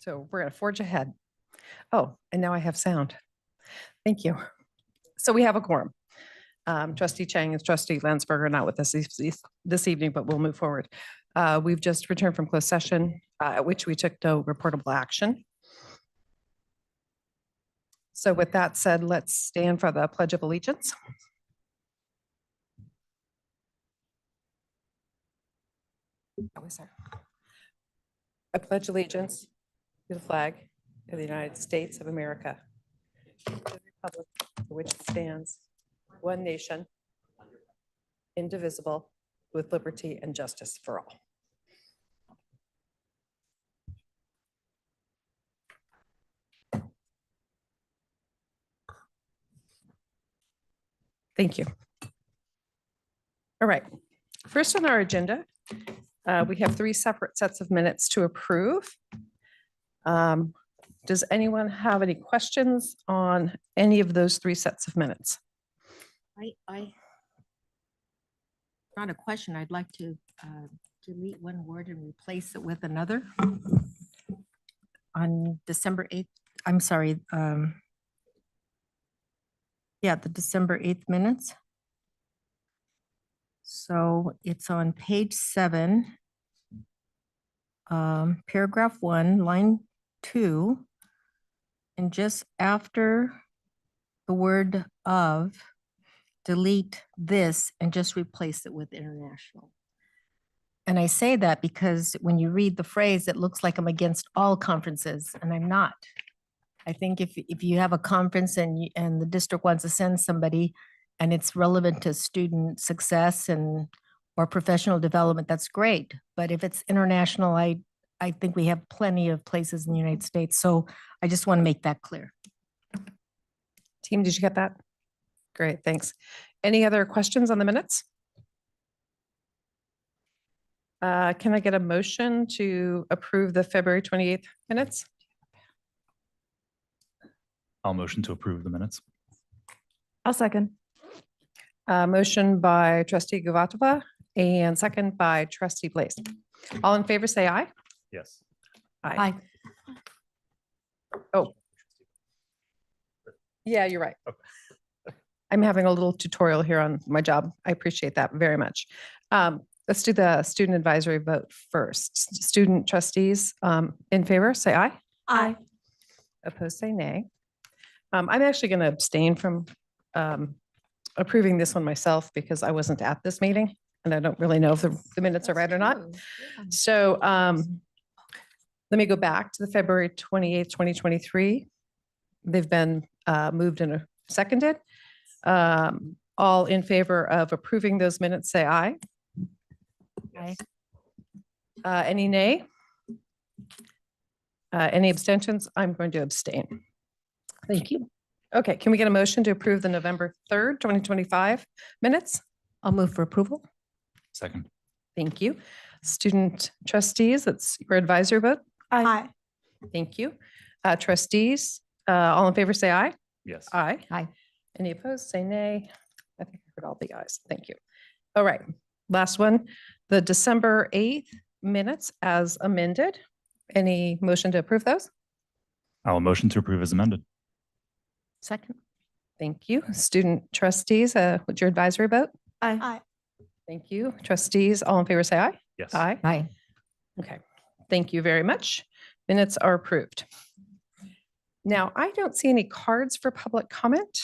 So we're going to forge ahead. Oh, and now I have sound. Thank you. So we have a quorum. Trustee Chang and Trustee Landsberger are not with us this evening, but we'll move forward. We've just returned from closed session, at which we took no reportable action. So with that said, let's stand for the Pledge of Allegiance. I pledge allegiance to the flag of the United States of America, to the republic for which it stands, one nation, indivisible, with liberty and justice for all. Thank you. All right. First on our agenda, we have 3 separate sets of minutes to approve. Does anyone have any questions on any of those 3 sets of minutes? Not a question. I'd like to delete one word and replace it with another. On December 8th, I'm sorry. The December 8th minutes. So it's on page 7, paragraph 1, line 2, and just after the word of, delete this and just replace it with international. And I say that because when you read the phrase, it looks like I'm against all conferences, and I'm not. I think if you have a conference and the district wants to send somebody and it's relevant to student success or professional development, that's great. But if it's international, I think we have plenty of places in the United States. So I just want to make that clear. Team, did you get that? Great, thanks. Any other questions on the minutes? Can I get a motion to approve the February 28th minutes? I'll motion to approve the minutes. I'll second. Motion by Trustee Gavatova and second by Trustee Blaze. All in favor, say aye. Yes. Aye. Oh. Yeah, you're right. Okay. I'm having a little tutorial here on my job. I appreciate that very much. Let's do the student advisory vote first. Student trustees in favor, say aye. Aye. Opposed, say nay. I'm actually going to abstain from approving this one myself because I wasn't at this meeting and I don't really know if the minutes are right or not. So let me go back to the February 28th, 2023. They've been moved and seconded. All in favor of approving those minutes, say aye. Aye. Any nay? Any abstentions? I'm going to abstain. Thank you. Okay, can we get a motion to approve the November 3rd, 2025 minutes? I'll move for approval. Second. Thank you. Student trustees, that's your advisory vote. Aye. Thank you. Trustees, all in favor, say aye. Yes. Aye. Aye. Any opposed, say nay. I think I heard all the ayes. Thank you. All right, last one, the December 8th minutes as amended. Any motion to approve those? I'll motion to approve as amended. Second. Thank you. Student trustees, what's your advisory vote? Aye. Thank you. Trustees, all in favor, say aye. Yes. Aye. Aye. Okay. Thank you very much. Minutes are approved. Now, I don't see any cards for public comment.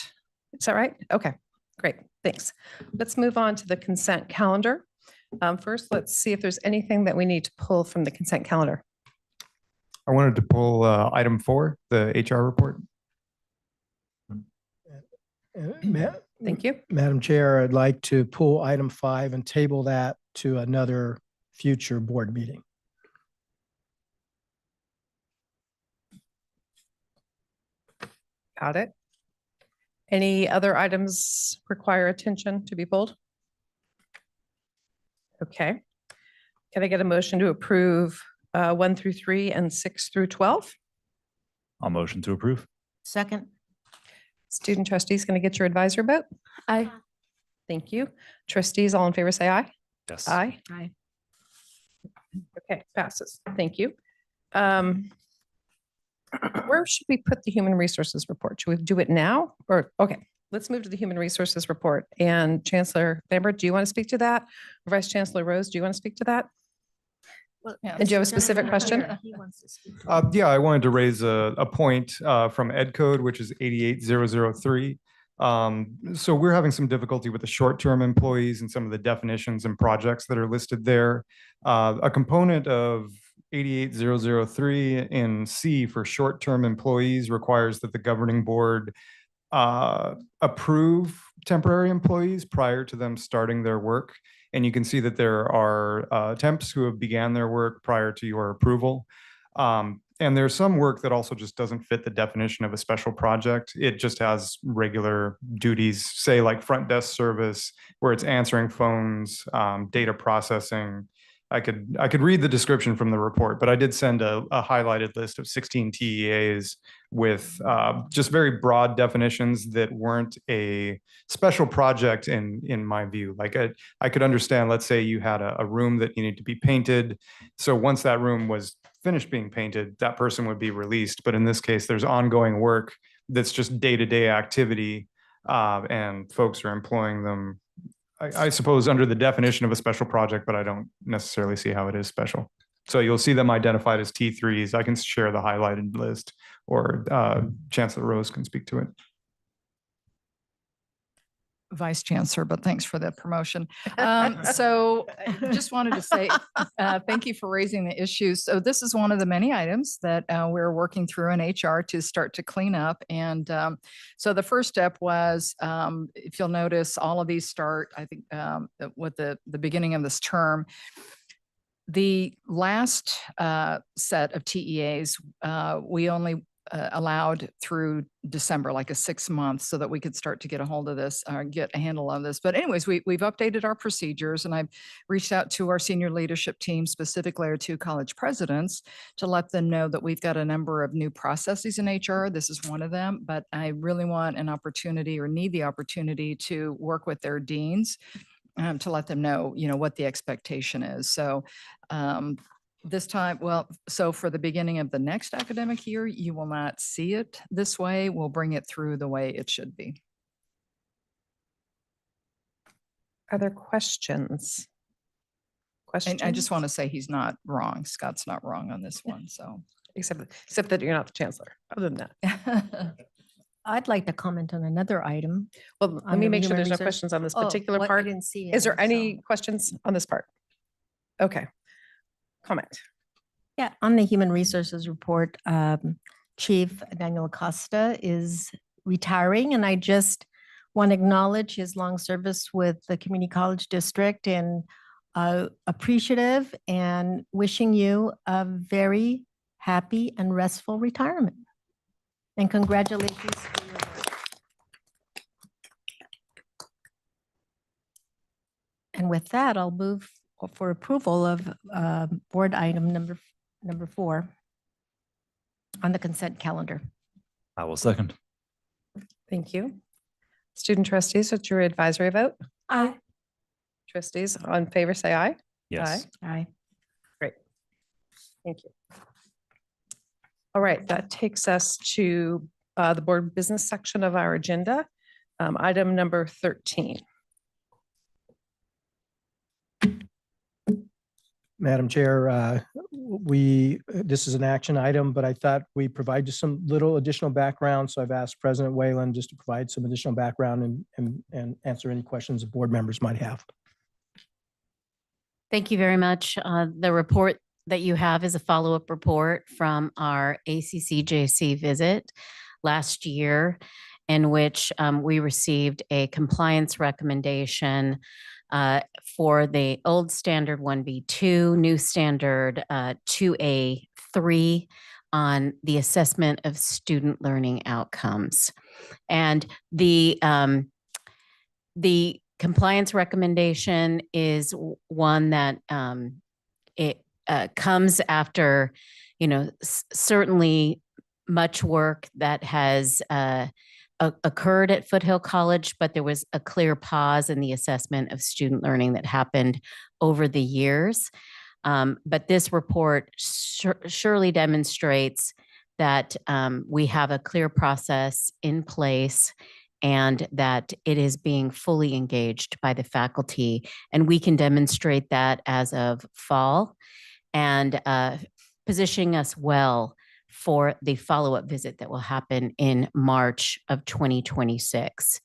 Is that right? Okay, great. Thanks. Let's move on to the consent calendar. First, let's see if there's anything that we need to pull from the consent calendar. I wanted to pull item 4, the HR report. Thank you. Madam Chair, I'd like to pull item 5 and table that to another future board meeting. Got it. Any other items require attention to be pulled? Okay. Can I get a motion to approve 1 through 3 and 6 through 12? I'll motion to approve. Second. Student trustees, going to get your advisory vote? Aye. Thank you. Trustees, all in favor, say aye. Yes. Aye. Aye. Okay, passes. Thank you. Where should we put the human resources report? Should we do it now or, okay, let's move to the human resources report. And Chancellor Lambert, do you want to speak to that? Or Vice Chancellor Rose, do you want to speak to that? And do you have a specific question? Yeah, I wanted to raise a point from Ed Code, which is 88003. So we're having some difficulty with the short-term employees and some of the definitions and projects that are listed there. A component of 88003 in C for short-term employees requires that the governing board approve temporary employees prior to them starting their work. And you can see that there are temps who have began their work prior to your approval. And there's some work that also just doesn't fit the definition of a special project. It just has regular duties, say like front desk service, where it's answering phones, data processing. I could read the description from the report, but I did send a highlighted list of 16 TEAs with just very broad definitions that weren't a special project in my view. Like I could understand, let's say you had a room that needed to be painted. So once that room was finished being painted, that person would be released. But in this case, there's ongoing work that's just day-to-day activity, and folks are employing them, I suppose, under the definition of a special project, but I don't necessarily see how it is special. So you'll see them identified as T3s. I can share the highlighted list, or Chancellor Rose can speak to it. Vice Chancellor, but thanks for that promotion. So just wanted to say thank you for raising the issues. So this is one of the many items that we're working through in HR to start to clean up. And so the first step was, if you'll notice, all of these start, I think, with the beginning of this term. The last set of TEAs, we only allowed through December, like a 6 months, so that we could start to get a hold of this, get a handle on this. But anyways, we've updated our procedures, and I've reached out to our senior leadership team, specifically our 2 college presidents, to let them know that we've got a number of new processes in HR. This is one of them, but I really want an opportunity, or need the opportunity, to work with their deans to let them know, what the expectation is. So this time, so for the beginning of the next academic year, you will not see it this way. We'll bring it through the way it should be. Are there questions? And I just want to say he's not wrong. Scott's not wrong on this one, so. Except that you're not the chancellor. Other than that. I'd like to comment on another item. Well, let On me the make sure human there's no resource- questions on this Oh, particular what? I part. didn't see Is there any, any questions on this part? Okay. Comment. Yeah, on the human resources report, Chief Daniel Acosta is retiring, and I just want to acknowledge his long service with the community college district, and appreciative, and wishing you a very happy and restful retirement. And congratulations for your work. And with that, I'll move for approval of board item number 4 on the consent calendar. I will second. Thank you. Student trustees, what's your advisory vote? Aye. Trustees on favor, say aye. Yes. Aye. Great. Thank you. All right, that takes us to the board business section of our agenda. Item number 13. Madam Chair, this is an action item, but I thought we provide just some little additional background. So I've asked President Whalen just to provide some additional background and answer any questions the board members might have. Thank you very much. The report that you have is a follow-up report from our ACCJC visit last year, in which we received a compliance recommendation for the old standard 1B2, new standard 2A3 on the assessment of student learning outcomes. And the compliance recommendation is one that it comes after, certainly much work that has occurred at Foothill College, but there was a clear pause in the assessment of student learning that happened over the years. But this report surely demonstrates that we have a clear process in place and that it is being fully engaged by the faculty. And we can demonstrate that as of fall and positioning us well for the follow-up visit that will happen in March of 2026.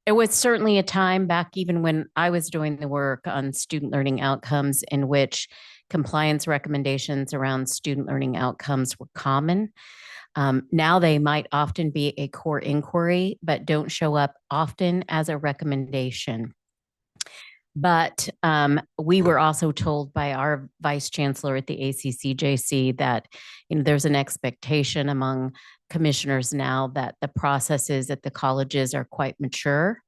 It was certainly a time back even when I was doing the work on student learning outcomes in which compliance recommendations around student learning outcomes were common. Now they might often be a core inquiry, but don't show up often as a recommendation. But we were also told by our vice chancellor at the ACCJC that there's an expectation among commissioners now that the processes at the colleges are quite mature.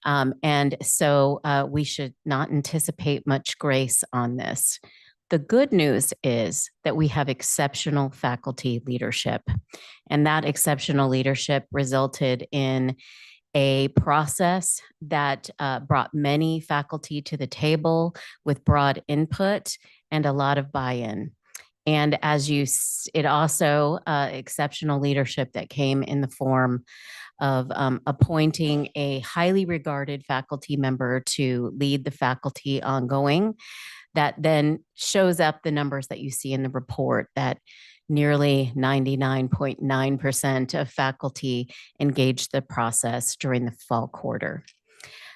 And so we should not anticipate much grace on this. The good news is that we have exceptional faculty leadership, and that exceptional leadership resulted in a process that brought many faculty to the table with broad input and a lot of buy-in. And it also exceptional leadership that came in the form of appointing a highly regarded faculty member to lead the faculty ongoing. That then shows up the numbers that you see in the report, that nearly 99.9% of faculty engaged the process during the fall quarter.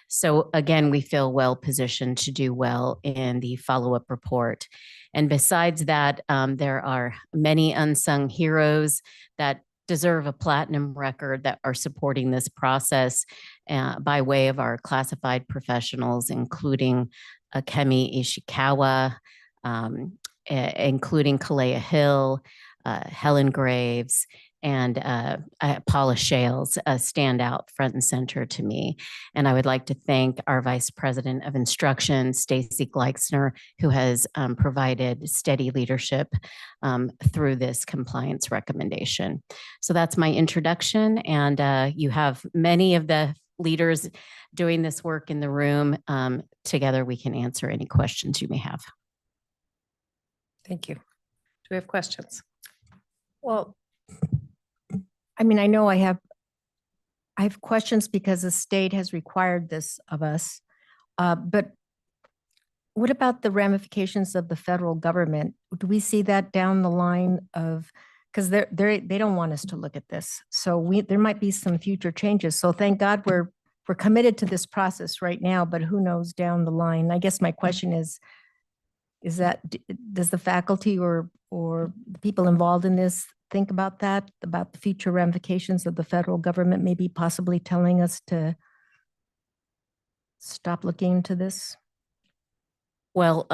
So again, we feel well positioned to do well in the follow-up report. And besides that, there are many unsung heroes that deserve a platinum record that are supporting this process by way of our classified professionals, including Kemi Ishikawa, including Kalea Hill, Helen Graves, and Paula Shales stand out front and center to me. And I would like to thank our Vice President of Instruction, Stacy Gleixner, who has provided steady leadership through this compliance recommendation. So that's my introduction. And you have many of the leaders doing this work in the room. Together, we can answer any questions you may have. Thank you. Do we have questions? Well, I mean, I know I have questions because the state has required this of us. But what about the ramifications of the federal government? Do we see that down the line of, because they don't want us to look at this. So there might be some future changes. So thank God we're committed to this process right now, but who knows down the line? I guess my question is that, does the faculty or the people involved in this think about that, about the future ramifications of the federal government maybe possibly telling us to stop looking into this? Well,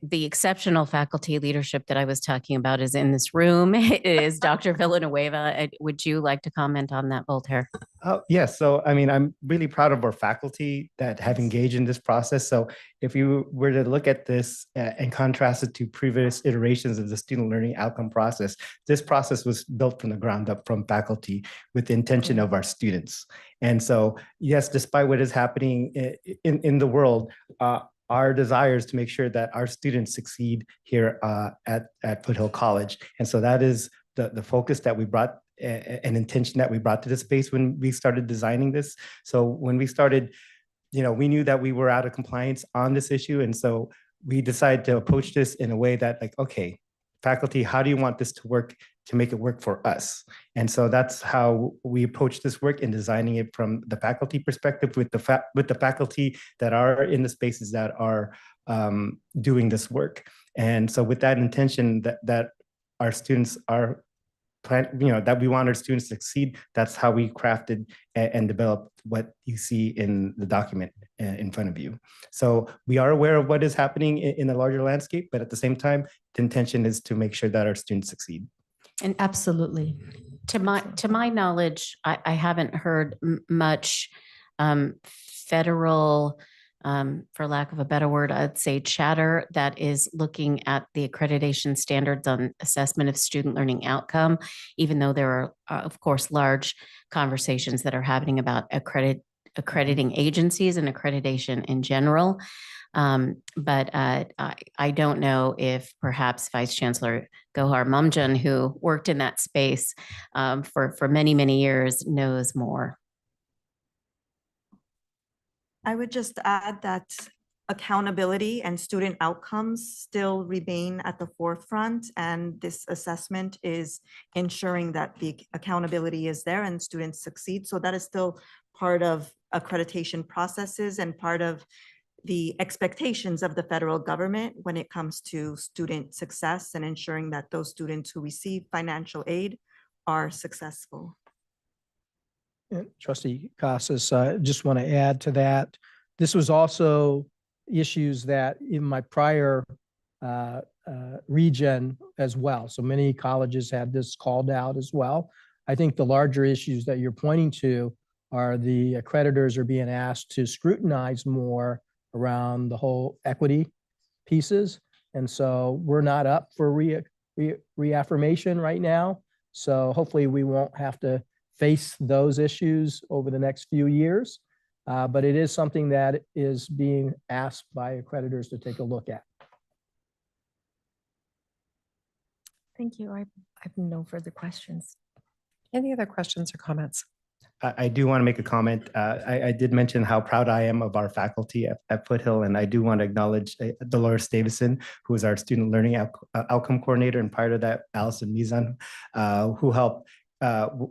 the exceptional faculty leadership that I was talking about is in this room. It is Dr. Villanueva. Would you like to comment on that, Voltaire? Yes. So, I mean, I'm really proud of our faculty that have engaged in this process. So if you were to look at this and contrast it to previous iterations of the student learning outcome process, this process was built from the ground up from faculty with the intention of our students. And so, yes, despite what is happening in the world, our desire is to make sure that our students succeed here at Foothill College. And so that is the focus that we brought, an intention that we brought to this space when we started designing this. So when we started, we knew that we were out of compliance on this issue. And so we decided to approach this in a way that, like, okay, faculty, how do you want this to work to make it work for us? And so that's how we approach this work in designing it from the faculty perspective with the faculty that are in the spaces that are doing this work. And so with that intention that our students are that we want our students to succeed, that's how we crafted and developed what you see in the document in front of you. So we are aware of what is happening in the larger landscape, but at the same time, the intention is to make sure that our students succeed. And Absolutely. to my knowledge, I haven't heard much federal, for lack of a better word, I'd say chatter that is looking at the accreditation standards on assessment of student learning outcome, even though there are, of course, large conversations that are happening about accrediting agencies and accreditation in general. But I don't know if perhaps Vice Chancellor Gohar Mumjan, who worked in that space for many, many years, knows more. I would just add that accountability and student outcomes still remain at the forefront, and this assessment is ensuring that the accountability is there and students succeed. So that is still part of accreditation processes and part of the expectations of the federal government when it comes to student success and ensuring that those students who receive financial aid are successful. And Trustee Casas, I just want to add to that. This was also issues that in my prior region as well. So many colleges had this called out as well. I think the larger issues that you're pointing to are the accreditors are being asked to scrutinize more around the whole equity pieces. And so we're not up for reaffirmation right now. So hopefully we won't have to face those issues over the next few years. But it is something that is being asked by accreditors to take a look at. Thank you. I have no further questions. Any other questions or comments? I do want to make a comment. I did mention how proud I am of our faculty at Foothill, and I do want to acknowledge Dolores Davison, who is our student learning outcome coordinator, and prior to that, Allison Mizan, who helped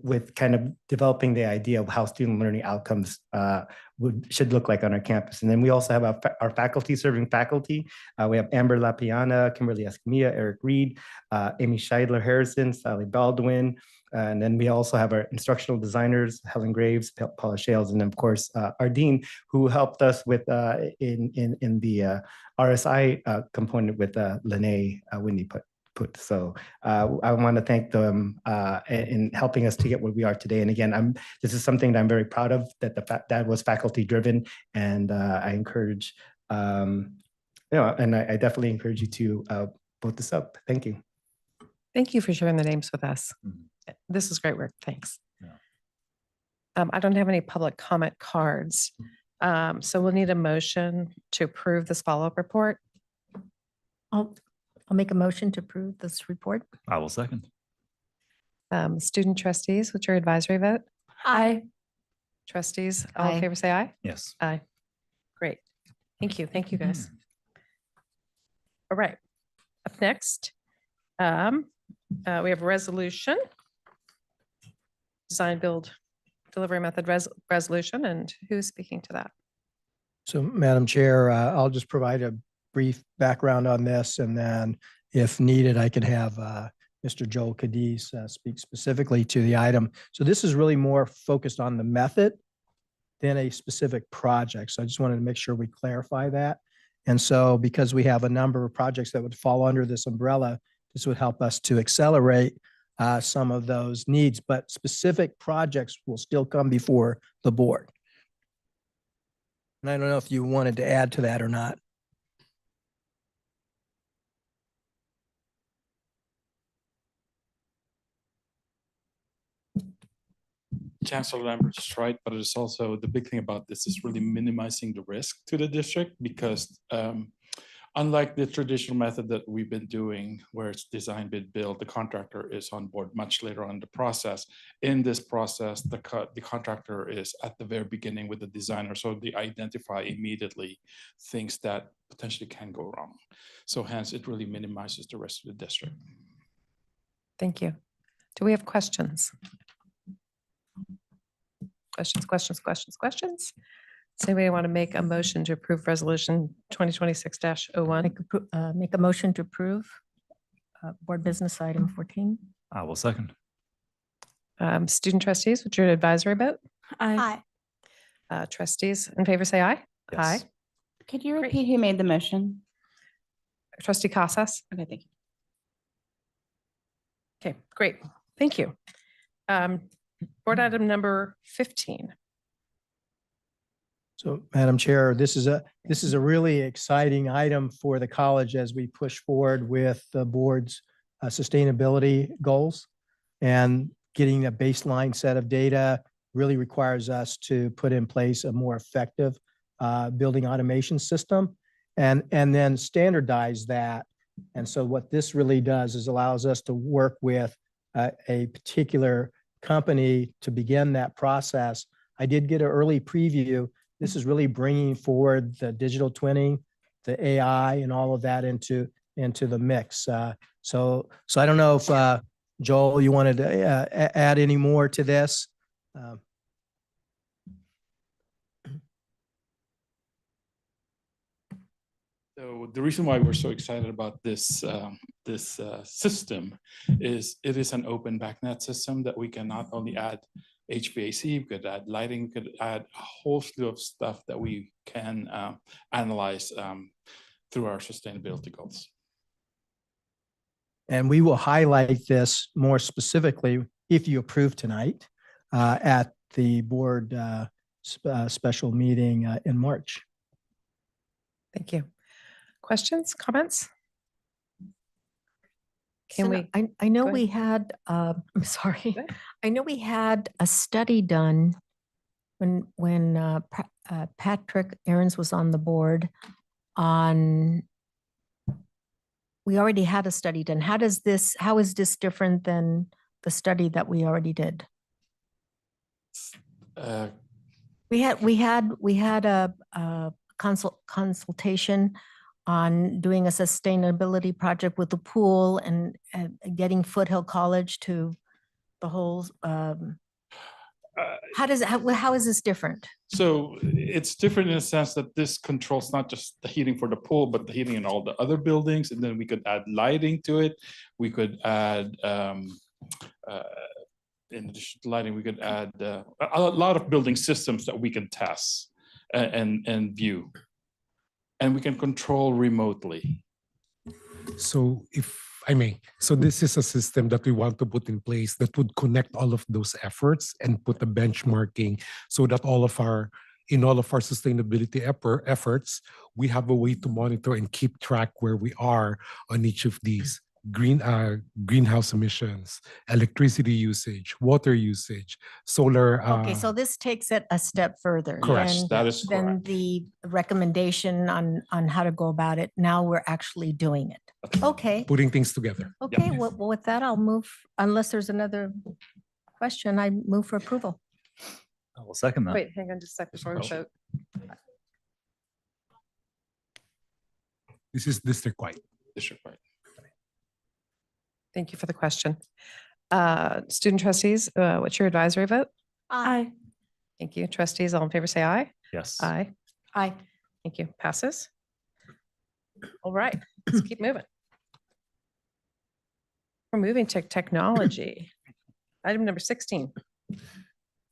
with kind of developing the idea of how student learning outcomes should look like on our campus. And then we also have our faculty serving faculty. We have Amber Lapiana, Kimberly Escamilla, Eric Reed, Amy Scheidler Harrison, Sally Baldwin. And then we also have our instructional designers, Helen Graves, Paula Shales, and of course, our dean, who helped us with in the RSI component with Lene Whitney put. So I want to thank them in helping us to get where we are today. And again, this is something that I'm very proud of, that was faculty driven, and I encourage, and I definitely encourage you to vote this up. Thank you. Thank you for sharing the names with us. This is great work. Thanks. I don't have any public comment cards. So we'll need a motion to approve this follow-up report. I'll make a motion to approve this report. I will second. Student trustees, what's your advisory vote? Aye. Trustees, all in Aye. favor, say aye. Yes. Aye. Great. Thank you. Thank you, guys. All right. Up next, we have a resolution. Design, build, delivery method resolution. And who's speaking to that? So Madam Chair, I'll just provide a brief background on this, and then if needed, I could have Mr. Joel Cadiz speak specifically to the item. So this is really more focused on the method than a specific project. So I just wanted to make sure we clarify that. And so because we have a number of projects that would fall under this umbrella, this would help us to accelerate some of those needs, but specific projects will still come before the board. And I don't know if you wanted to add to that or not. Chancellor Lambert is right, but it's also the big thing about this is really minimizing the risk to the district, because unlike the traditional method that we've been doing, where it's design, bid, build, the contractor is on board much later on in the process. In this process, the contractor is at the very beginning with the designer, so they identify immediately things that potentially can go wrong. So hence, it really minimizes the risk of the district. Thank you. Do we have questions? Questions? Does anybody want to make a motion to approve resolution 2026-01? Make a motion to approve board business item 14. I will second. Student trustees, what's your advisory vote? Aye. Trustees in favor, say aye. Yes. Aye. Could you Great. repeat who made the motion? Trustee Casas. Okay, thank you. Okay, great. Thank you. Board item number 15. So Madam Chair, this is a really exciting item for the college as we push forward with the board's sustainability goals. And getting a baseline set of data really requires us to put in place a more effective building automation system. and then standardize that. And so what this really does is allows us to work with a particular company to begin that process. I did get an early preview. This is really bringing forward the digital twinning, the AI, and all of that into the mix. So I don't know if Joel, you wanted to add any more to this? So the reason why we're so excited about this system is it is an open backnet system that we can not only add HVAC, we could add lighting, we could add a whole slew of stuff that we can analyze through our sustainability goals. And we will highlight this more specifically if you approve tonight at the board special meeting in March. Thank you. Questions, comments? Can we? I know go ahead. we had, I'm sorry. Go ahead. I know we had a study done when Patrick Aaron's was on the board on, we already had a study done. How is this different than the study that we already did? We had a consultation on doing a sustainability project with the pool and getting Foothill College to the whole, how is this different? So it's different in the sense that this controls not just the heating for the pool, but the heating in all the other buildings. And then we could add lighting to it. We could add, in addition to lighting, we could add a lot of building systems that we can test and view. And we can control remotely. So if I may, so this is a system that we want to put in place that would connect all of those efforts and put a benchmarking so that in all of our sustainability efforts, we have a way to monitor and keep track where we are on each of these greenhouse emissions, electricity usage, water usage, solar. Okay, so this takes it a step further. Correct, that is Than correct. the recommendation on how to go about it. Now we're actually doing it. Okay, Putting things together. okay, well, with that, I'll move, unless there's another question, I move for approval. I will second that. Wait, hang on just a second before we vote. This is district-wide. District-wide. Thank you for the question. Student trustees, what's your advisory vote? Aye. Thank you. Trustees, all in favor, say aye. Yes. Aye. Aye. Thank you. Passes. All right, let's keep moving. We're moving to technology. Item number 16.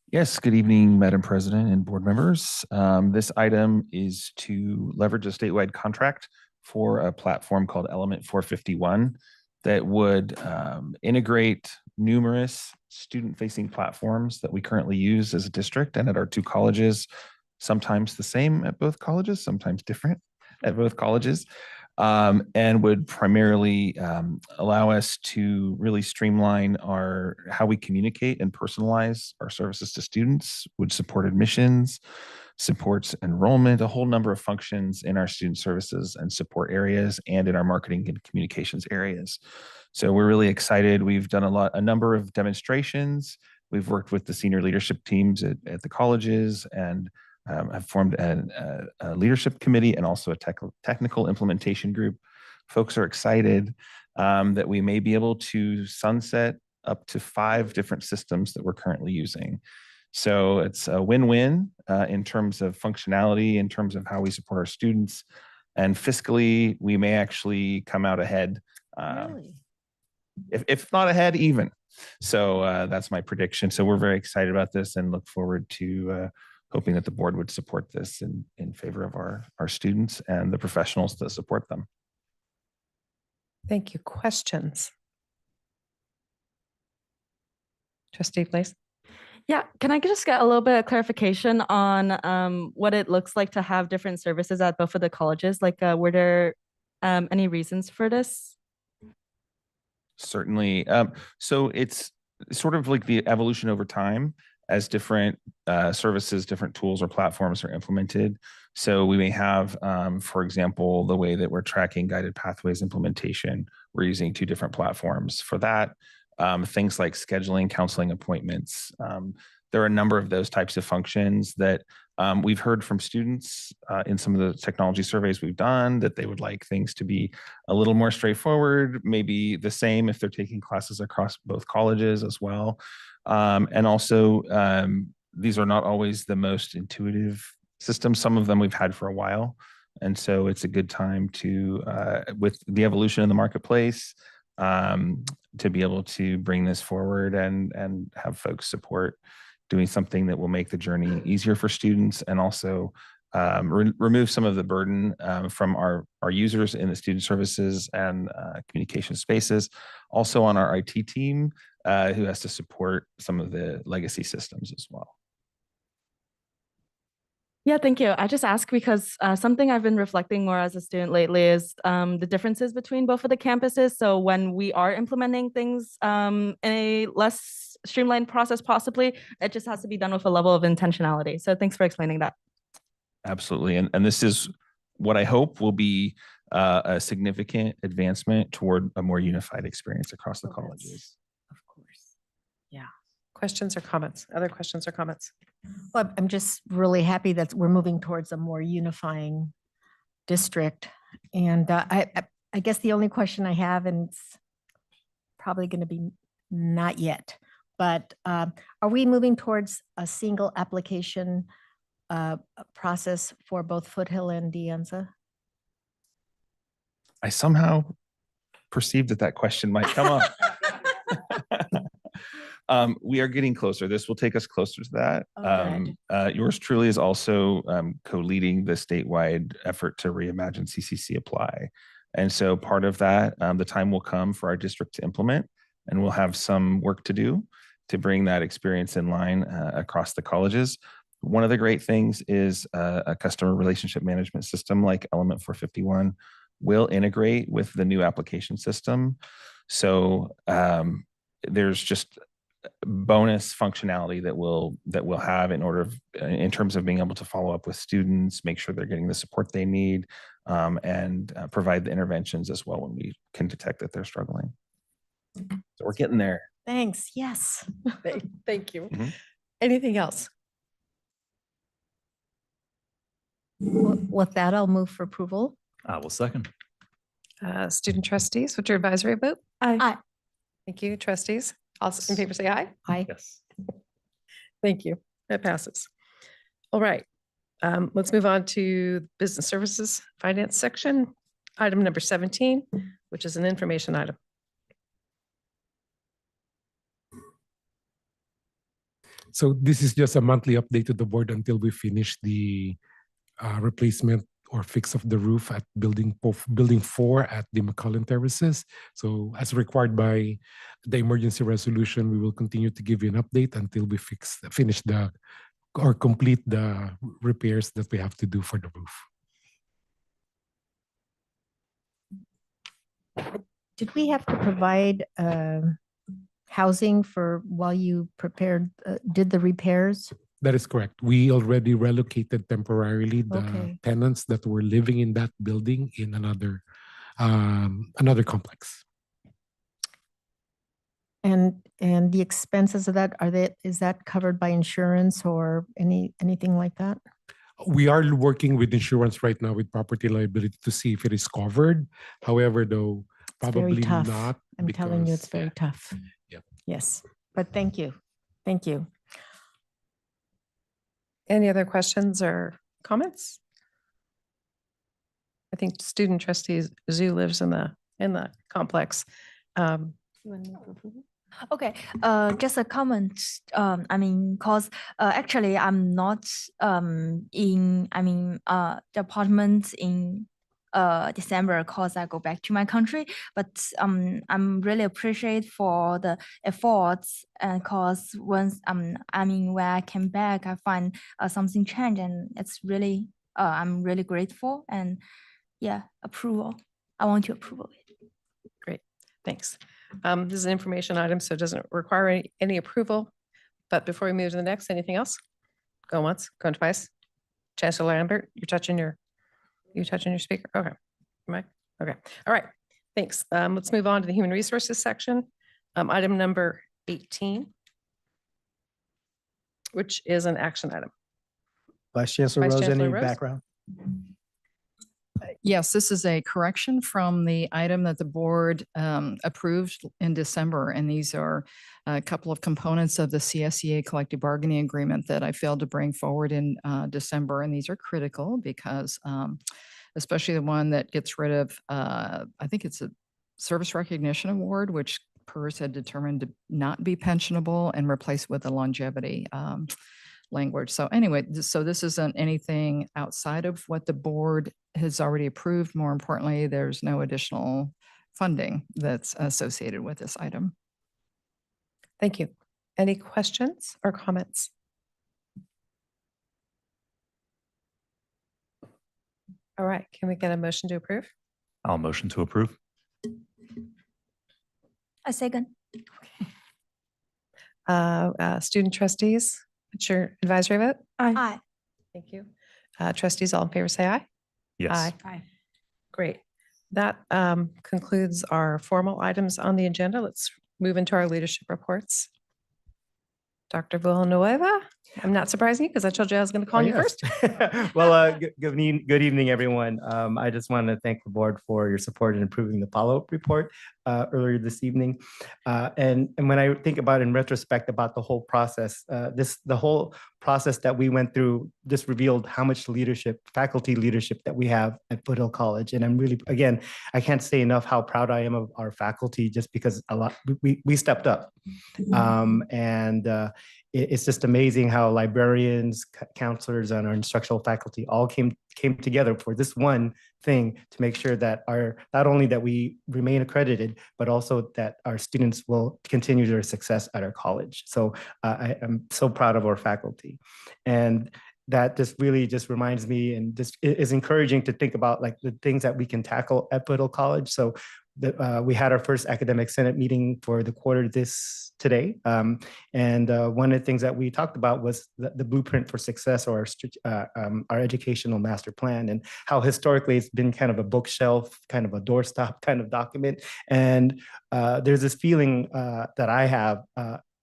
Yes, good evening, Madam President and board members. This item is to leverage a statewide contract for a platform called Element 451 that would integrate numerous student-facing platforms that we currently use as a district and at our two colleges, sometimes the same at both colleges, sometimes different at both colleges, and would primarily allow us to really streamline how we communicate and personalize our services to students, would support admissions, supports enrollment, a whole number of functions in our student services and support areas and in our marketing and communications areas. So we're really excited. We've done a number of demonstrations. We've worked with the senior leadership teams at the colleges and have formed a leadership committee and also a technical implementation group. Folks are excited that we may be able to sunset up to 5 different systems that we're currently using. So it's a win-win in terms of functionality, in terms of how we support our students, and fiscally, we may actually come out ahead, Really? if not ahead even. So that's my prediction. So we're very excited about this and look forward to hoping that the board would support this in favor of our students and the professionals that support them. Thank you. Questions? Trustee, please. Yeah, can I just get a little bit of clarification on what it looks like to have different services at both of the colleges? Like, were there any reasons for this? Certainly. So it's sort of like the evolution over time. as different services, different tools or platforms are implemented. So we may have, for example, the way that we're tracking guided pathways implementation, we're using 2 different platforms for that. Things like scheduling, counseling appointments. There are a number of those types of functions that we've heard from students in some of the technology surveys we've done that they would like things to be a little more straightforward, maybe the same if they're taking classes across both colleges as well. And also, these are not always the most intuitive systems. Some of them we've had for a while. And so it's a good time to, with the evolution in the marketplace, to be able to bring this forward and have folks support doing something that will make the journey easier for students and also remove some of the burden from our users in the student services and communication spaces. Also on our IT team, who has to support some of the legacy systems as well. Yeah, thank you. I just ask because something I've been reflecting more as a student lately is the differences between both of the campuses. So when we are implementing things in a less streamlined process, possibly, it just has to be done with a level of intentionality. So thanks for explaining that. Absolutely. And this is what I hope will be a significant advancement toward a more unified experience across the colleges. Of course. Yeah. Questions or comments? Other questions or comments? Well, I'm just really happy that we're moving towards a more unifying district. And I guess the only question I have, and it's probably going to be not yet, but are we moving towards a single application process for both Foothill and De Anza? I somehow perceived that question might come up. We are getting closer. This will take us closer to that. Yours truly is also co-leading the statewide effort to reimagine CCC Apply. And so part of that, the time will come for our district to implement, and we'll have some work to do to bring that experience in line across the colleges. One of the great things is a customer relationship management system like Element 451 will integrate with the new application system. So there's just bonus functionality that we'll have in terms of being able to follow up with students, make sure they're getting the support they need, and provide the interventions as well when we can detect that they're struggling. So we're getting there. Thanks. Yes. Thank you. Mhm. Anything else? With that, I'll move for approval. I will second. Student trustees, what's your advisory vote? Aye. Thank you, trustees. Also in favor, say aye. Aye. Yes. Thank you. That passes. All right. Let's move on to business services finance section. Item number 17, which is an information item. So this is just a monthly update to the board until we finish the replacement or fix of the roof at building 4 at the McCullen Terraces. So as required by the emergency resolution, we will continue to give you an update until we finish or complete the repairs that we have to do for the roof. Did we have to provide housing for while you did the repairs? That is correct. We already relocated temporarily the Okay. tenants that were living in that building in another complex. And the expenses of that, is that covered by insurance or anything like that? We are working with insurance right now with property liability to see if it is covered. However, though, It's very probably tough. not. I'm telling you, it's because- very tough. Yep. Yes, but thank you. Thank you. Any other questions or comments? I think student trustee Zhu lives in the complex. Okay, just a comment. I mean, cause actually I'm not in the apartment in December cause I go back to my country, but I'm really appreciate for the efforts and cause once when I came back I find something changed and it's really I'm really grateful and yeah, approval. I want to approve it. Great, thanks. This is an information item, so it doesn't require any approval. But before we move to the next, anything else? Go once, going twice. Chancellor Lambert, you're touching your speaker? Okay. Mike? Okay. All right. Thanks. Let's move on to the human resources section. Item number 18, which is an action item. Vice Chancellor Vice Rose, Chancellor any Rose? background? Yes, this is a correction from the item that the board approved in December. And these are a couple of components of the CSEA collective bargaining agreement that I failed to bring forward in December. And these are critical because especially the one that gets rid of, I think it's a service recognition award, which PERS had determined to not be pensionable and replaced with a longevity language. So anyway, so this isn't anything outside of what the board has already approved. More importantly, there's no additional funding that's associated with this item. Thank you. Any questions or comments? All right, can we get a motion to approve? I'll motion to approve. A second. Student trustees, what's your advisory vote? Aye. Thank you. Trustees, all in favor, say aye. Yes. Aye. Great. That concludes our formal items on the agenda. Let's move into our leadership reports. Dr. Villanueva, I'm not surprising you because I told you I was going to call you first. Well, good evening, everyone. I just want to thank the board for your support in approving the follow-up report earlier this evening. And when I think about in retrospect about the whole process, the whole process that we went through just revealed how much leadership, faculty leadership that we have at Foothill College. And I'm really, again, I can't say enough how proud I am of our faculty just because we stepped up. It's just amazing how librarians, counselors, and our instructional faculty all came together for this one thing to make sure that not only that we remain accredited, but also that our students will continue their success at our college. So I am so proud of our faculty. And that just really just reminds me and just is encouraging to think about like the things that we can tackle at Foothill College. So we had our first academic senate meeting for the quarter today. And one of the things that we talked about was the blueprint for success, or our educational master plan, and how historically it's been kind of a bookshelf, kind of a doorstop kind of document. And there's this feeling that I have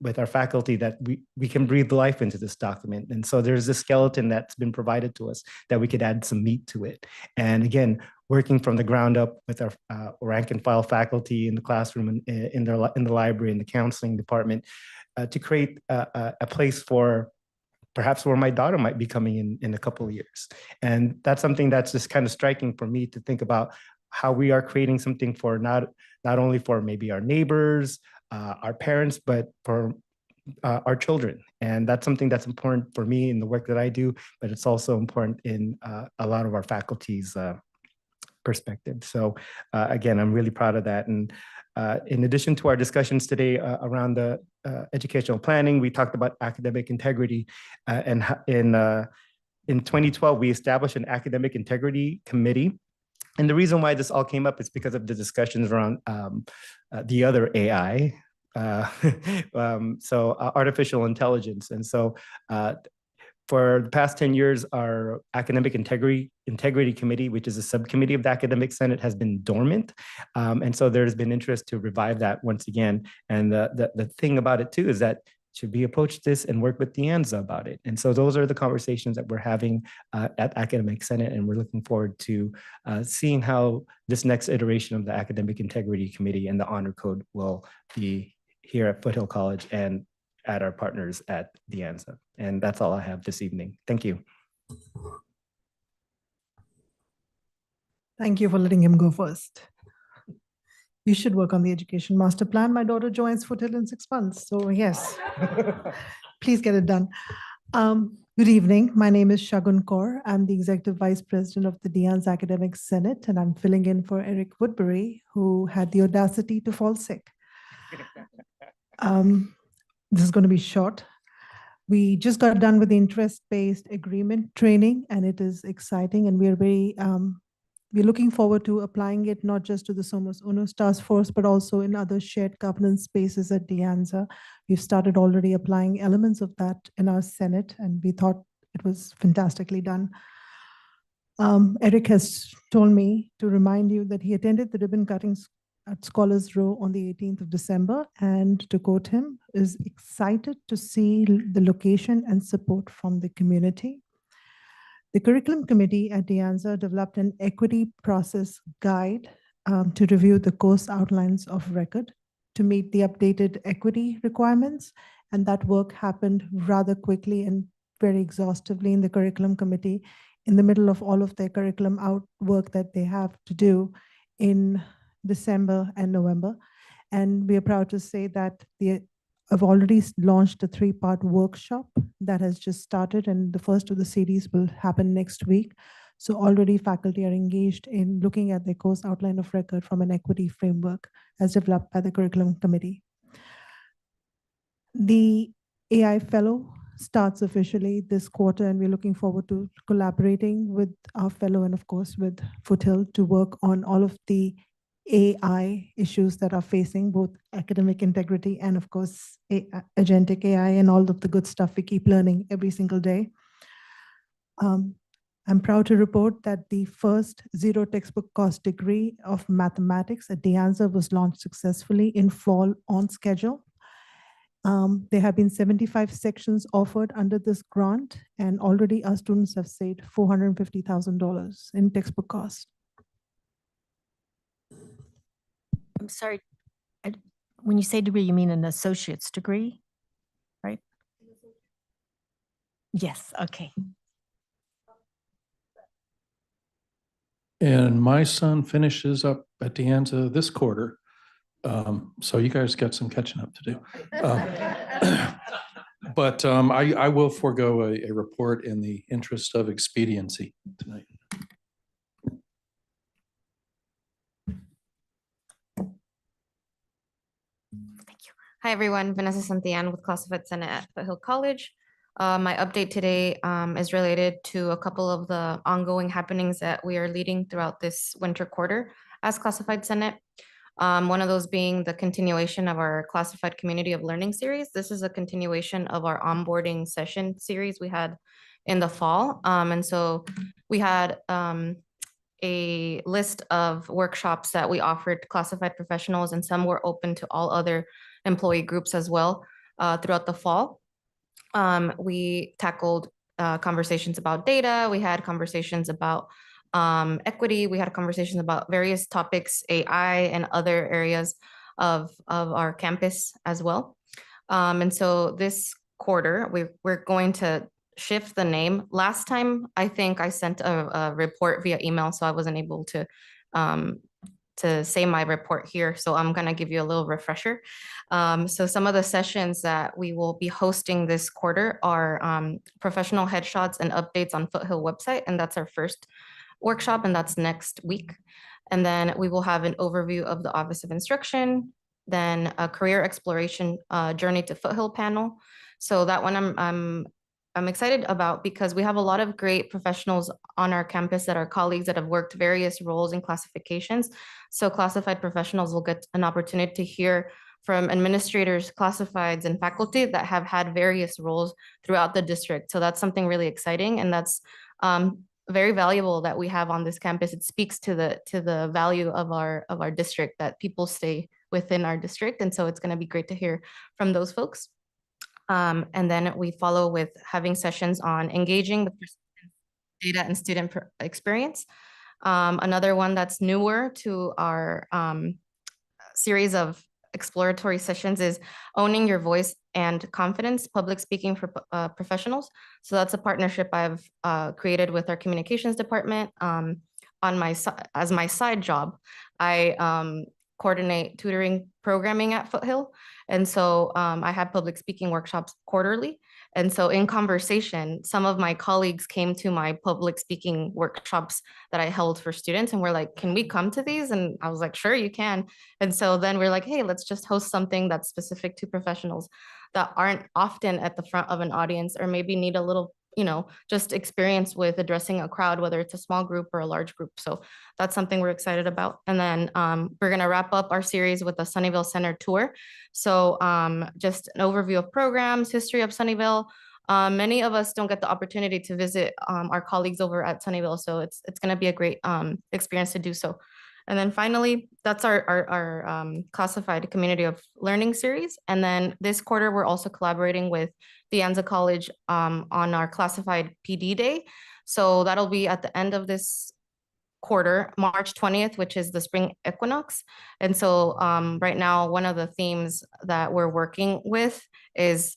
with our faculty that we can breathe life into this document. And so there's this skeleton that's been provided to us that we could add some meat to it. And again, working from the ground up with our rank and file faculty in the classroom, in the library, in the counseling department, to create a place for perhaps where my daughter might be coming in a couple of years. And that's something that's just kind of striking for me to think about how we are creating something for not only for maybe our neighbors, our parents, but for our children. And that's something that's important for me in the work that I do, but it's also important in a lot of our faculty's perspective. So again, I'm really proud of that. And in addition to our discussions today around the educational planning, we talked about academic integrity. And in 2012, we established an academic integrity committee. And the reason why this all came up is because of the discussions around the other AI, so artificial intelligence. And so for the past 10 years, our academic integrity committee, which is a subcommittee of the academic senate, has been dormant. And so there's been interest to revive that once again. And the thing about it too is that should we approach this and work with De Anza about it? And so those are the conversations that we're having at Academic Senate, and we're looking forward to seeing how this next iteration of the Academic Integrity Committee and the Honor Code will be here at Foothill College and at our partners at De Anza. And that's all I have this evening. Thank you. Thank you for letting him go first. You should work on the education master plan. My daughter joins Foothill in 6 months. So yes, please get it done. Good evening. My name is Shagun Kaur. I'm the Executive Vice President of the De Anza Academic Senate, and I'm filling in for Eric Woodbury, who had the audacity to fall sick. This is going to be short. We just got done with the interest-based agreement training, and it is exciting, and we are very we're looking forward to applying it not just to the Somos Unos Task Force, but also in other shared governance spaces at De Anza. We've started already applying elements of that in our Senate, and we thought it was fantastically done. Eric has told me to remind you that he attended the ribbon cutting at Scholars Row on the 18th of December, and to quote him, is excited to see the location and support from the community. The curriculum committee at De Anza developed an equity process guide to review the course outlines of record to meet the updated equity requirements. And that work happened rather quickly and very exhaustively in the curriculum committee in the middle of all of their curriculum work that they have to do in December and November. And we are proud to say that I've already launched a 3-part workshop that has just started, and the first of the series will happen next week. So already faculty are engaged in looking at the course outline of record from an equity framework as developed by the curriculum committee. The AI fellow starts officially this quarter, and we're looking forward to collaborating with our fellow and of course with Foothill to work on all of the AI issues that are facing both academic integrity and of course agentic AI and all of the good stuff we keep learning every single day. I'm proud to report that the first zero textbook cost degree of mathematics at De Anza was launched successfully in fall on schedule. There have been 75 sections offered under this grant, and already our students have saved $450,000 in textbook costs. I'm sorry, when you say degree, you mean an associate's degree, right? Yes, okay. And my son finishes up at De Anza this quarter. So you guys got some catching up to do. But I will forego a report in the interest of expediency tonight. Hi, everyone. Vanessa Santillan with Classified Senate at Foothill College. My update today is related to a couple of the ongoing happenings that we are leading throughout this winter quarter as Classified Senate. One of those being the continuation of our Classified Community of Learning series. This is a continuation of our onboarding session series we had in the fall. And so we had a list of workshops that we offered to classified professionals, and some were open to all other employee groups as well throughout the fall. We tackled conversations about data. We had conversations about equity. We had conversations about various topics, AI and other areas of our campus as well. And so this quarter, we're going to shift the name. Last time, I think I sent a report via email, so I wasn't able to say my report here. So I'm gonna give you a little refresher. So some of the sessions that we will be hosting this quarter are professional headshots and updates on Foothill website, and that's our first workshop, and that's next week. And then we will have an overview of the Office of Instruction, then a career exploration journey to Foothill panel. So that one I'm excited about because we have a lot of great professionals on our campus that are colleagues that have worked various roles and classifications. So classified professionals will get an opportunity to hear from administrators, classifieds, and faculty that have had various roles throughout the district. So that's something really exciting, and that's very valuable that we have on this campus. It speaks to the value of our district, that people stay within our district, and so it's going to be great to hear from those folks. And then we follow with having sessions on engaging with data and student experience. Another one that's newer to our series of exploratory sessions is owning your voice and confidence, public speaking for professionals. So that's a partnership I've created with our communications department. As my side job, I coordinate tutoring programming at Foothill. And so I have public speaking workshops quarterly. And so in conversation, some of my colleagues came to my public speaking workshops that I held for students, and were like, can we come to these? And I was like, sure, you can. And so then we're like, hey, let's just host something that's specific to professionals that aren't often at the front of an audience, or maybe need a little just experience with addressing a crowd, whether it's a small group or a large group. So that's something we're excited about. And then we're going to wrap up our series with a Sunnyvale Center tour. So just an overview of programs, history of Sunnyvale. Many of us don't get the opportunity to visit our colleagues over at Sunnyvale, so it's going to be a great experience to do so. And then finally, that's our classified community of learning series. And then this quarter, we're also collaborating with De Anza College on our classified PD day. So that'll be at the end of this quarter, March 20th, which is the spring equinox. And so right now, one of the themes that we're working with is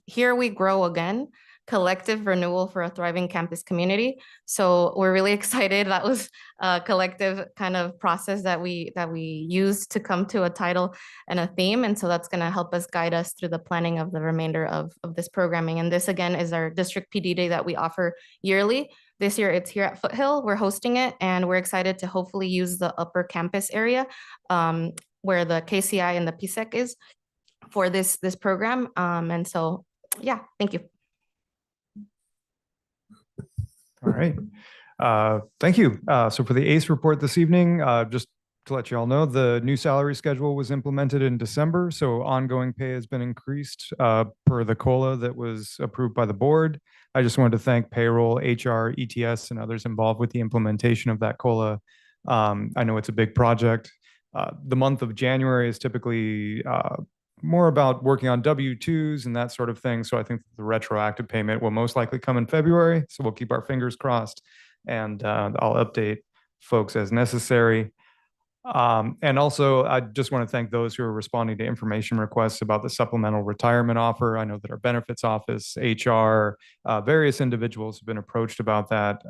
Here We Grow Again, collective renewal for a thriving campus community. So we're really excited. That was a collective kind of process that we used to come to a title and a theme. And so that's going to help us guide us through the planning of the remainder of this programming. And this again is our district PD day that we offer yearly. This year it's here at Foothill. We're hosting it, and we're excited to hopefully use the upper campus area where the KCI and the PSEC is for this program. And so, yeah, thank you. All right. Thank you. So for the ACE report this evening, just to let you all know, the new salary schedule was implemented in December. So ongoing pay has been increased per the COLA that was approved by the board. I just wanted to thank payroll, HR, ETS, and others involved with the implementation of that COLA. I know it's a big project. The month of January is typically more about working on W-2s and that sort of thing. So I think the retroactive payment will most likely come in February. So we'll keep our fingers crossed, and I'll update folks as necessary. And also, I just want to thank those who are responding to information requests about the supplemental retirement offer. I know that our benefits office, HR, various individuals have been approached about that.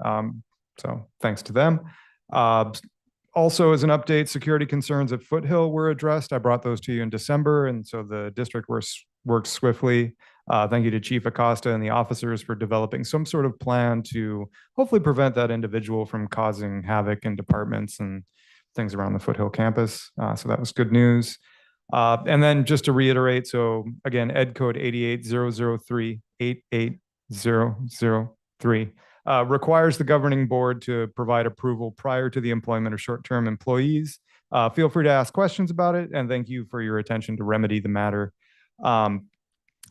So thanks to them. Also, as an update, security concerns at Foothill were addressed. I brought those to you in December, and so the district worked swiftly. Thank you to Chief Acosta and the officers for developing some sort of plan to hopefully prevent that individual from causing havoc in departments and things around the Foothill campus. So that was good news. And then just to reiterate, so again, Ed Code 88003 requires the governing board to provide approval prior to the employment of short-term employees. Feel free to ask questions about it, and thank you for your attention to remedy the matter. And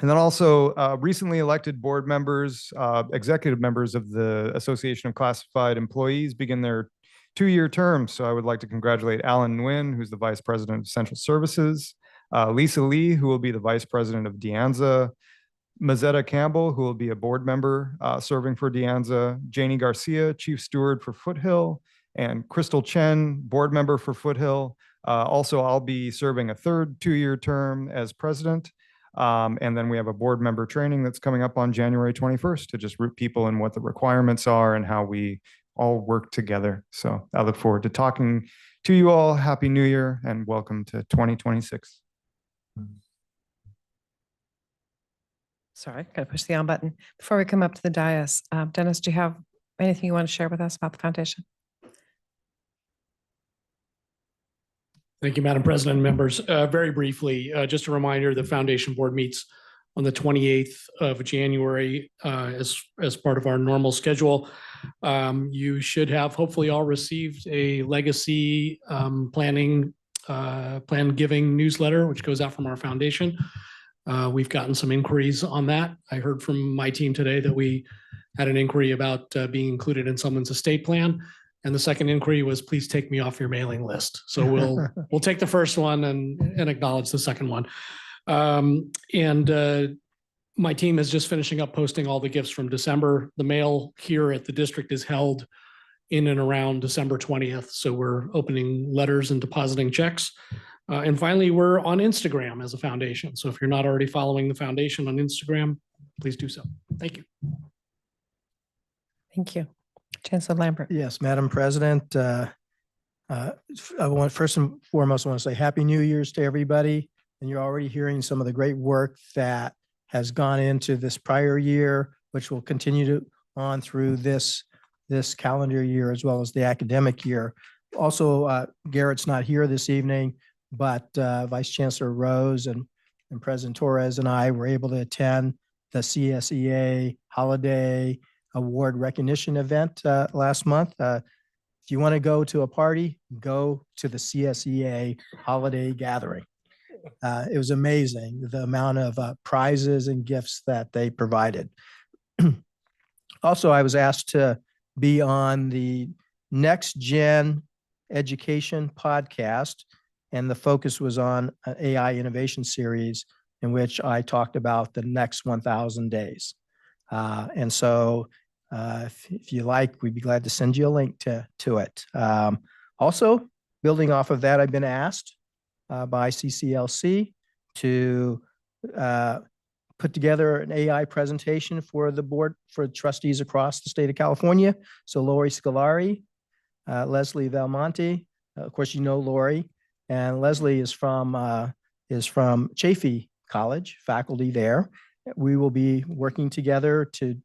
then also recently elected board members, executive members of the Association of Classified Employees begin their 2-year terms. So I would like to congratulate Alan Nguyen, who's the Vice President of Central Services, Lisa Lee, who will be the Vice President of De Anza, Mazetta Campbell, who will be a board member serving for De Anza, Janie Garcia, Chief Steward for Foothill, and Crystal Chen, board member for Foothill. Also, I'll be serving a third 2-year term as president. And then we have a board member training that's coming up on January 21st to just root people in what the requirements are and how we all work together. So I look forward to talking to you all. Happy New Year and welcome to 2026. Sorry, gotta push the on button. Before we come up to the dais, Dennis, do you have anything you want to share with us about the foundation? Thank you, Madam President and members. Very briefly, just a reminder, the foundation board meets on the 28th of January as part of our normal schedule. You should have hopefully all received a legacy plan giving newsletter, which goes out from our foundation. We've gotten some inquiries on that. I heard from my team today that we had an inquiry about being included in someone's estate plan. And the second inquiry was, please take me off your mailing list. So we'll take the first one and acknowledge the second one. My team is just finishing up posting all the gifts from December. The mail here at the district is held in and around December 20th. So we're opening letters and depositing checks. And finally, we're on Instagram as a foundation. So if you're not already following the foundation on Instagram, please do so. Thank you. Thank you. Chancellor Lambert. Yes, Madam President. I want first and foremost, I want to say Happy New Year's to everybody. And you're already hearing some of the great work that has gone into this prior year, which will continue on through this calendar year as well as the academic year. Also, Garrett's not here this evening, but Vice Chancellor Rose and President Torres and I were able to attend the CSEA Holiday Award Recognition event last month. If you want to go to a party, go to the CSEA Holiday Gathering. It was amazing, the amount of prizes and gifts that they provided. Also, I was asked to be on the Next Gen Education podcast, and the focus was on an AI innovation series in which I talked about the next 1,000 days. And so if you like, we'd be glad to send you a link to it. Also, building off of that, I've been asked by CCLC to put together an AI presentation for the board for trustees across the state of California. So Lori Scolari, Leslie Valmonte, of course, you know Lori, and Leslie is from Chaffey College, faculty there. We will be working together to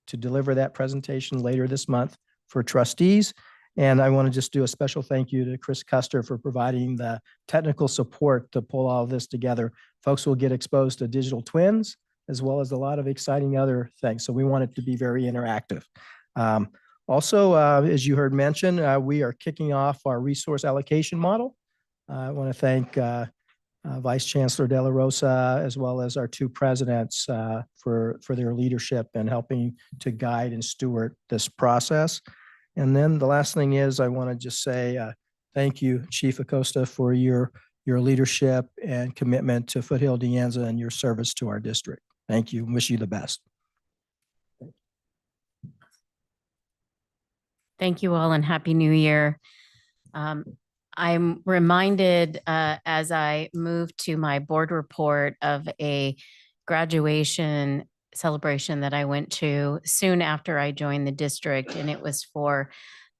deliver that presentation later this month for trustees. And I want to just do a special thank you to Chris Custer for providing the technical support to pull all of this together. Folks will get exposed to digital twins, as well as a lot of exciting other things. So we want it to be very interactive. Also, as you heard mentioned, we are kicking off our resource allocation model. I want to thank Vice Chancellor De La Rosa, as well as our two presidents for their leadership and helping to guide and steward this process. And then the last thing is, I want to just say thank you, Chief Acosta, for your leadership and commitment to Foothill-De and your service to our district. Thank you. Wish you the best. Thank you all and Happy New Year. I'm reminded as I move to my board report of a graduation celebration that I went to soon after I joined the district, and it was for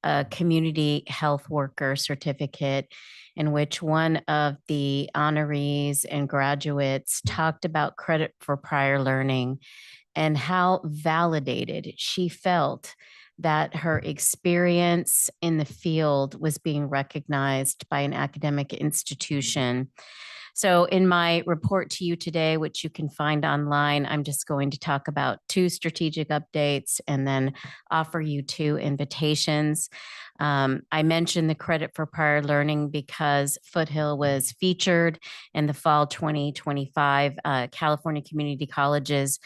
a community health worker certificate in which one of the honorees and graduates talked about credit for prior learning and how validated she felt that her experience in the field was being recognized by an academic institution. So in my report to you today, which you can find online, I'm just going to talk about 2 strategic updates and then offer you 2 invitations. I mentioned the credit for prior learning because Foothill was featured in the fall 2025 California Community Colleges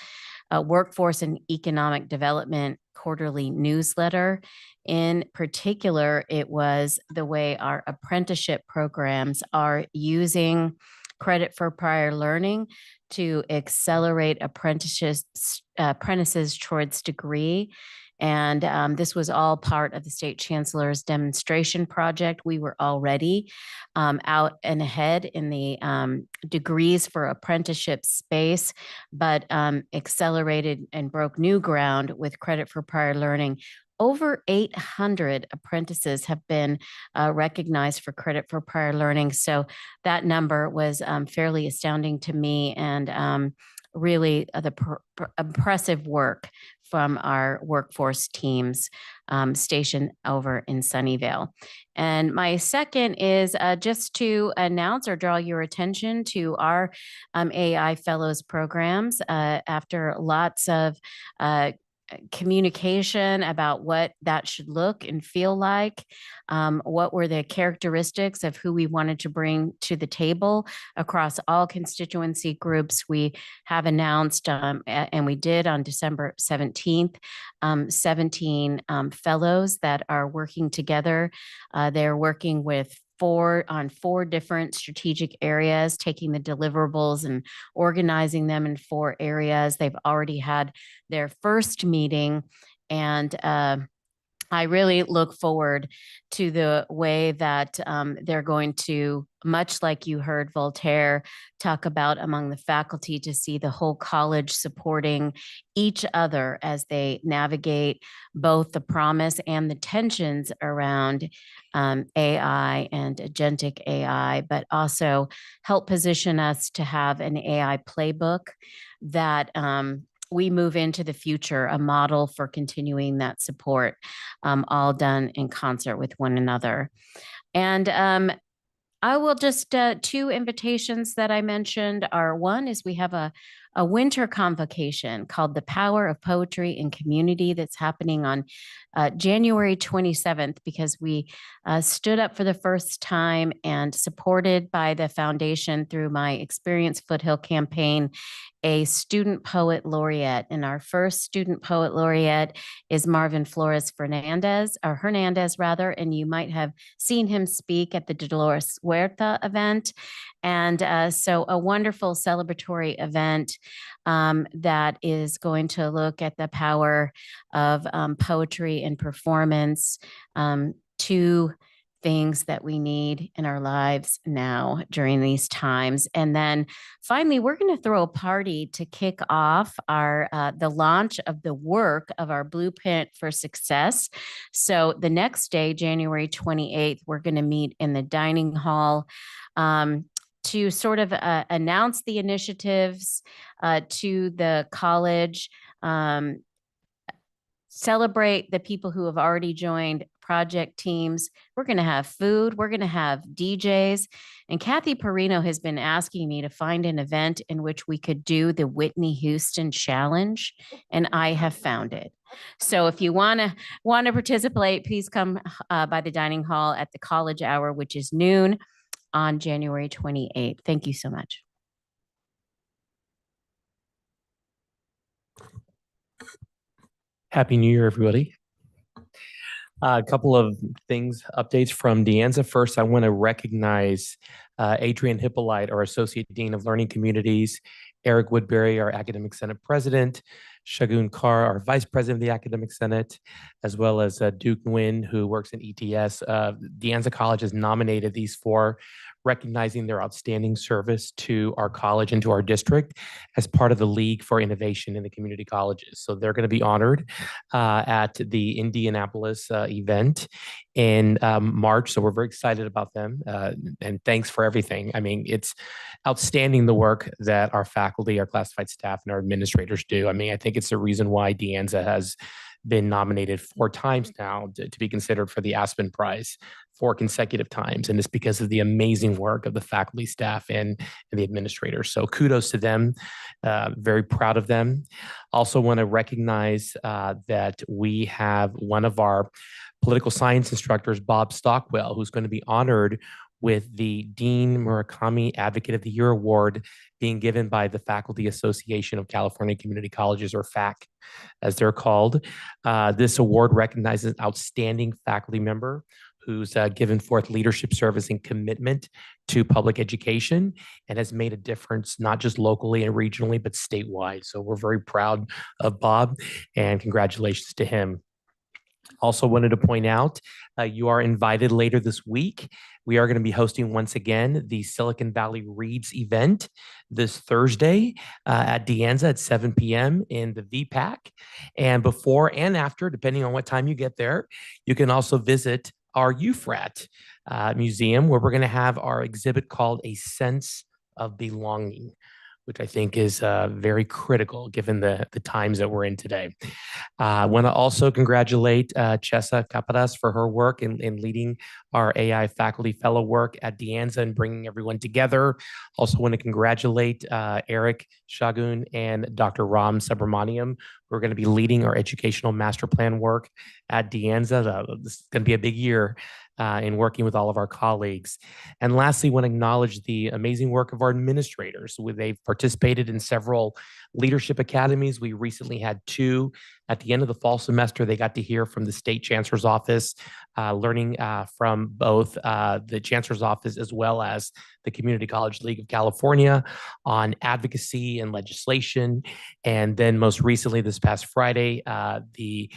Workforce and Economic Development quarterly newsletter. In particular, it was the way our apprenticeship programs are using credit for prior learning to accelerate apprentices towards degree. And this was all part of the state chancellor's demonstration project. We were already out and ahead in the degrees for apprenticeship space, but accelerated and broke new ground with credit for prior learning. Over 800 apprentices have been recognized for credit for prior learning. So that number was fairly astounding to me, and really the impressive work from our workforce teams stationed over in Sunnyvale. And my second is just to announce or draw your attention to our AI Fellows programs. After lots of communication about what that should look and feel like, what were the characteristics of who we wanted to bring to the table across all constituency groups. We have announced, and we did on December 17th, 17 fellows that are working together. They're working with 4 different strategic areas, taking the deliverables and organizing them in 4 areas. They've already had their first meeting, and I really look forward to the way that they're going to, much like you heard Voltaire talk about among the faculty, to see the whole college supporting each other as they navigate both the promise and the tensions around AI and agentic AI, but also help position us to have an AI playbook that we move into the future, a model for continuing that support, all done in concert with one another. And I will just, 2 invitations that I mentioned are, one is we have a a winter convocation called The Power of Poetry in Community that's happening on January 27th, because we stood up for the first time and supported by the foundation through my Experience Foothill campaign, a student poet laureate. And our first student poet laureate is Marvin Flores Hernandez rather, and you might have seen him speak at the Dolores Huerta event. And so a wonderful celebratory event that is going to look at the power of poetry and performance, two things that we need in our lives now during these times. And then finally, we're going to throw a party to kick off our the launch of the work of our Blueprint for Success. So the next day, January 28th, we're going to meet in the dining hall to sort of announce the initiatives to the college, celebrate the people who have already joined project teams. We're going to have food. We're going to have DJs. And Kathy Perino has been asking me to find an event in which we could do the Whitney Houston Challenge, and I have found it. So if you want to participate, please come by the dining hall at the college hour, which is noon on January 28th. Thank you so much. Happy New Year, everybody. A couple of updates from De Anza. First, I want to recognize Adrian Hippolyte, our Associate Dean of Learning Communities, Eric Woodbury, our Academic Senate President, Shagun Carr, our Vice President of the Academic Senate, as well as Duke Nguyen, who works in ETS. De Anza College has nominated these four, recognizing their outstanding service to our college and to our district as part of the League for Innovation in the Community Colleges. So they're going to be honored at the Indianapolis event in March. So we're very excited about them. And thanks for everything. I mean, it's outstanding the work that our faculty, our classified staff, and our administrators do. I mean, I think it's the reason why De Anza has been nominated 4 times now to be considered for the Aspen Prize 4 consecutive times. And it's because of the amazing work of the faculty, staff, and the administrators. So kudos to them. Very proud of them. Also want to recognize that we have one of our political science instructors, Bob Stockwell, who's going to be honored with the Dean Murakami Advocate of the Year Award being given by the Faculty Association of California Community Colleges, or FAC, as they're called. This award recognizes an outstanding faculty member who's given forth leadership, service, and commitment to public education and has made a difference not just locally and regionally, but statewide. So we're very proud of Bob, and congratulations to him. Also wanted to point out, you are invited later this week. We are going to be hosting once again the Silicon Valley Reads event this Thursday at De Anza at 7 p.m. in the VPAC. And before and after, depending on what time you get there, you can also visit our UFRAT museum, where we're going to have our exhibit called A Sense of Belonging, which I think is very critical given the times that we're in today. I want to also congratulate Chesa Caparas for her work in leading our AI faculty fellow work at De Anza and bringing everyone together. Also want to congratulate Eric Shagun and Dr. Ram Subramaniam, who are going to be leading our educational master plan work at De Anza. This is going to be a big year in working with all of our colleagues. And lastly, want to acknowledge the amazing work of our administrators. They've participated in several leadership academies. We recently had 2 at the end of the fall semester. They got to hear from the state chancellor's office, learning from both the chancellor's office as well as the Community College League of California on advocacy and legislation. And then most recently, this past Friday, the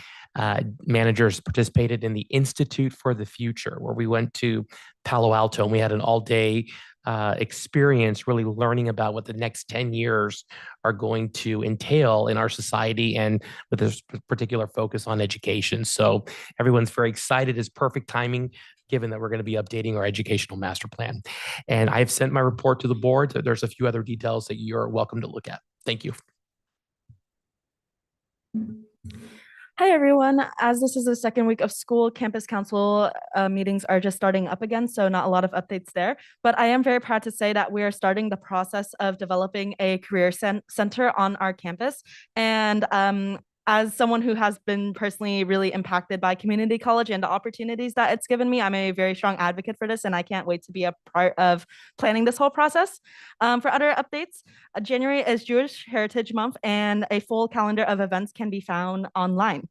managers participated in the Institute for the Future, where we went to Palo Alto and we had an all-day experience really learning about what the next 10 years are going to entail in our society, and with this particular focus on education. So everyone's very excited. It's perfect timing given that we're going to be updating our educational master plan. And I've sent my report to the board. So there's a few other details that you're welcome to look at. Thank you. Hi, everyone. As this is the second week of school, campus council meetings are just starting up again, so not a lot of updates there. But I am very proud to say that we are starting the process of developing a career center on our campus. And as someone who has been personally really impacted by community college and the opportunities that it's given me, I'm a very strong advocate for this, and I can't wait to be a part of planning this whole process. For other updates, January is Jewish Heritage Month, and a full calendar of events can be found online.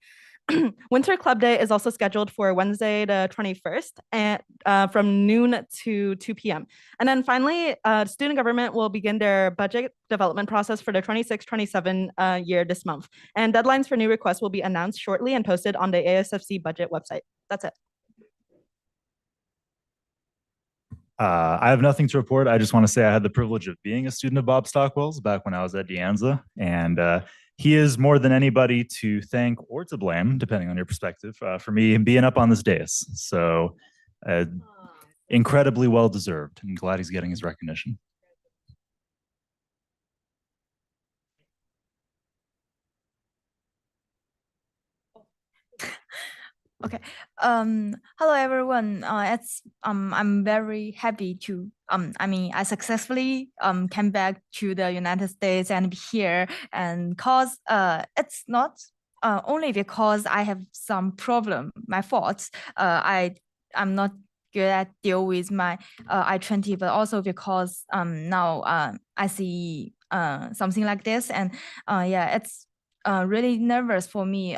Winter Club Day is also scheduled for Wednesday, the 21st, and from noon to 2 p.m. And then finally, student government will begin their budget development process for the 26-27 year this month. And deadlines for new requests will be announced shortly and posted on the ASFC budget website. That's it. I have nothing to report. I just want to say I had the privilege of being a student of Bob Stockwell's back when I was at De Anza, and he is more than anybody to thank or to blame, depending on your perspective, for me being up on this dais. So incredibly well deserved. I'm glad he's getting his recognition. Okay. Hello everyone. I'm very happy to I successfully came back to the United States and be here, and cause it's not only because I have some problem, my faults. I'm not good at deal with my I-20, but also because now I see something like this, and yeah, it's really nervous for me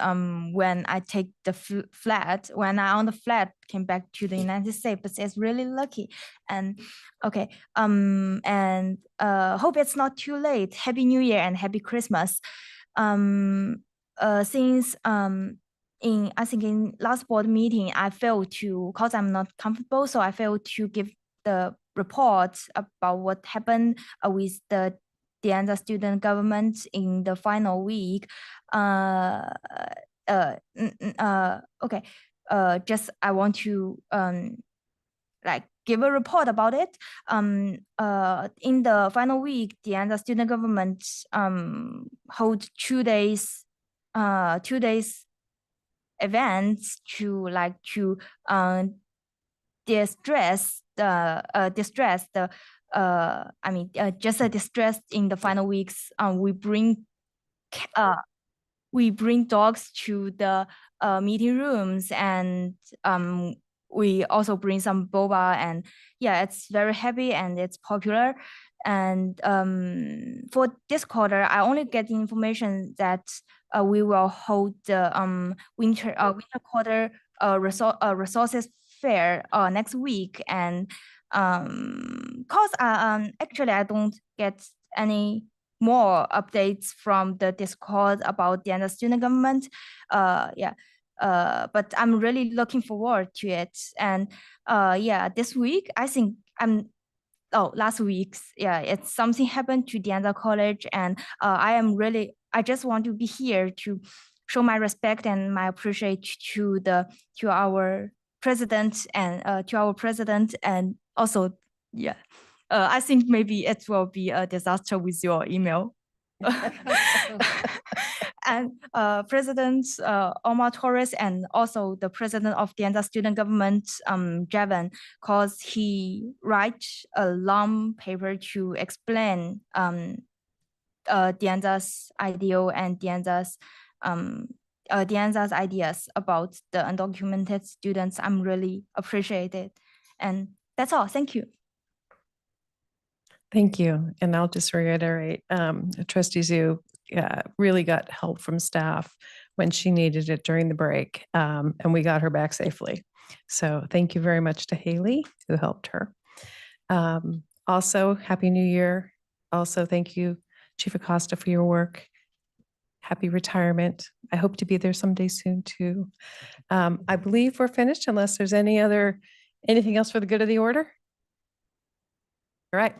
when I take the flight. When I on the flight came back to the United States, but it's really lucky. And okay, and hope it's not too late. Happy New Year and Happy Christmas. Since I think in last board meeting, I failed to, cause I'm not comfortable, so I failed to give the report about what happened with the Anza student government in the final week. Okay. Just I want to like give a report about it. In the final week, the Anza student government hold 2 days events to distress the just a distress in the final weeks. We bring dogs to the meeting rooms, and we also bring some boba, and yeah, it's very happy and it's popular. And for this quarter, I only get the information that we will hold the winter quarter resources fair next week. And cause actually I don't get any more updates from the Discord about the student government. Yeah. But I'm really looking forward to it. And yeah, this week I think last week's, yeah, it's something happened to the college, and I just want to be here to show my respect and my appreciation to our president and also, yeah, I think maybe it will be a disaster with your email. And President Omar Torres, and also the president of the Anza student government, Javan, cause he write a long paper to explain the Anza's ideal and the Anza's ideas about the undocumented students. I'm really appreciated, and that's all. Thank you. Thank you. And I'll just reiterate, Trustee Zhu really got help from staff when she needed it during the break, and we got her back safely. So thank you very much to Haley, who helped her. Also, Happy New Year. Also, thank you, Chief Acosta, for your work. Happy retirement. I hope to be there someday soon too. I believe we're finished unless there's anything else for the good of the order. All right.